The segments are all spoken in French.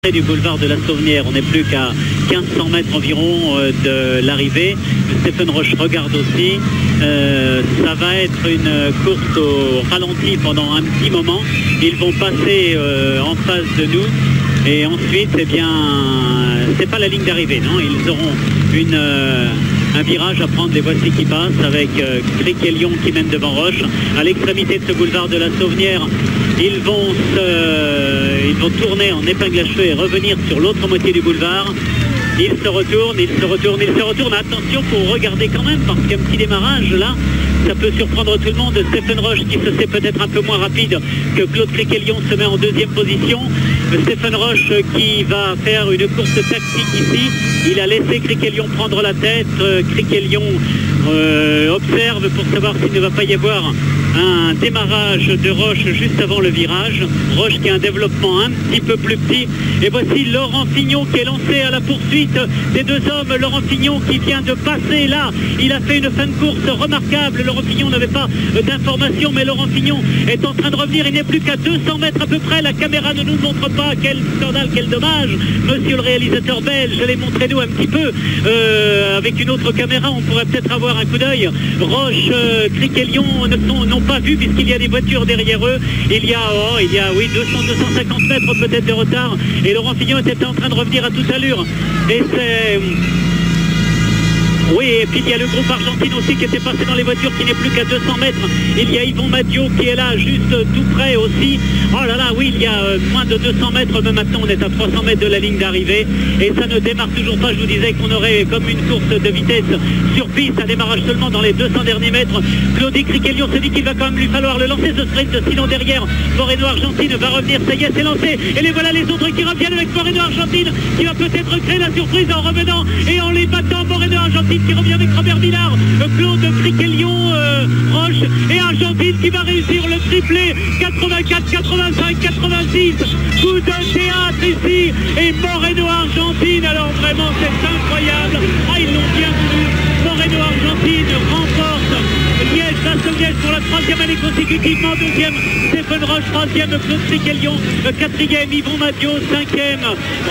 Du boulevard de la Sauvenière, on n'est plus qu'à 1500 mètres environ de l'arrivée. Stéphane Roche regarde aussi. Ça va être une course au ralenti pendant un petit moment. Ils vont passer en face de nous et ensuite, eh bien, c'est pas la ligne d'arrivée, non. Ils auront un virage à prendre. Les voici qui passent avec Cric et Lyon qui mènent devant Roche. À l'extrémité de ce boulevard de la Sauvenière, ils vont tourner en épingle à cheveux et revenir sur l'autre moitié du boulevard. Ils se retournent. Attention, pour regarder quand même, parce qu'un petit démarrage là, ça peut surprendre tout le monde. Stéphane Roche, qui se sait peut-être un peu moins rapide que Claude Cric-et-Lyon, se met en deuxième position. Stéphane Roche qui va faire une course tactique ici. Il a laissé Cric-et-Lyon prendre la tête. Cric-et-Lyon observe pour savoir s'il ne va pas y avoir un démarrage de Roche juste avant le virage. Roche qui a un développement un petit peu plus petit. Et voici Laurent Fignon qui est lancé à la poursuite des deux hommes. Laurent Fignon qui vient de passer là. Il a fait une fin de course remarquable. Laurent Fignon n'avait pas d'informations, mais Laurent Fignon est en train de revenir. Il n'est plus qu'à 200 mètres à peu près. La caméra ne nous montre pas. Quel scandale, quel dommage. Monsieur le réalisateur belge, je l'ai montré nous un petit peu. Avec une autre caméra, on pourrait peut-être avoir un coup d'œil. Roche, Cric-et-Lyon n'ont pas vu, puisqu'il y a des voitures derrière eux. Il y a 200-250 mètres peut-être de retard. Et Laurent Fignon était en train de revenir à toute allure. Et c'est... Oui, et puis il y a le groupe Argentine aussi qui était passé dans les voitures, qui n'est plus qu'à 200 mètres. Il y a Yvon Madio qui est là, juste tout près aussi. Oh là là, oui, il y a moins de 200 mètres, mais maintenant on est à 300 mètres de la ligne d'arrivée. Et ça ne démarre toujours pas. Je vous disais qu'on aurait comme une course de vitesse sur piste, un démarrage seulement dans les 200 derniers mètres. Claude Cric-et-Lyon se dit qu'il va quand même lui falloir le lancer, ce sprint, sinon derrière, Moreno Argentine va revenir. Ça y est, c'est lancé. Et les voilà les autres qui reviennent avec Moreno Argentine, qui va peut-être créer la surprise en revenant et en les battant. Moreno Argentine qui revient avec Robert Villard, Claude Cric-et-Lyon, Roche et Argentine qui va réussir le triplé. 84, 85, 86, coup de théâtre ici, et Moreno Argentine, alors vraiment c'est incroyable. Ils l'ont bien voulu. Moreno Argentine remporte Liège-Bastogne-Liège pour la troisième année consécutivement. Deuxième Stéphane Roche, troisième Claude Cric-et-Lyon, quatrième Yvon Madio, cinquième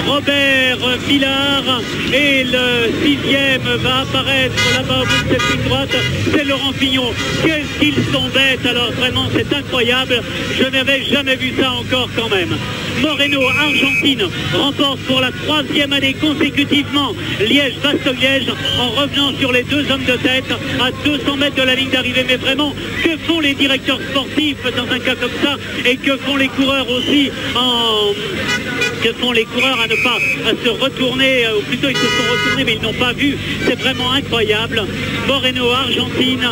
Robert Villard, et le sixième va apparaître là-bas au bout de cette ligne droite, c'est Laurent Fignon. Qu'est-ce qu'ils sont bêtes, alors vraiment c'est incroyable. Je n'avais jamais vu ça encore quand même. Moreno Argentine remporte pour la troisième année consécutivement Liège-Bastogne-Liège en revenant sur les deux hommes de tête à 200 mètres de la ligne d'arrivée. Mais vraiment, que font les directeurs sportifs dans un cas comme ça, et que font les coureurs aussi que font les coureurs à ne pas se retourner, ou plutôt ils se sont retournés mais ils n'ont pas vu. C'est vraiment incroyable. Moreno Argentine.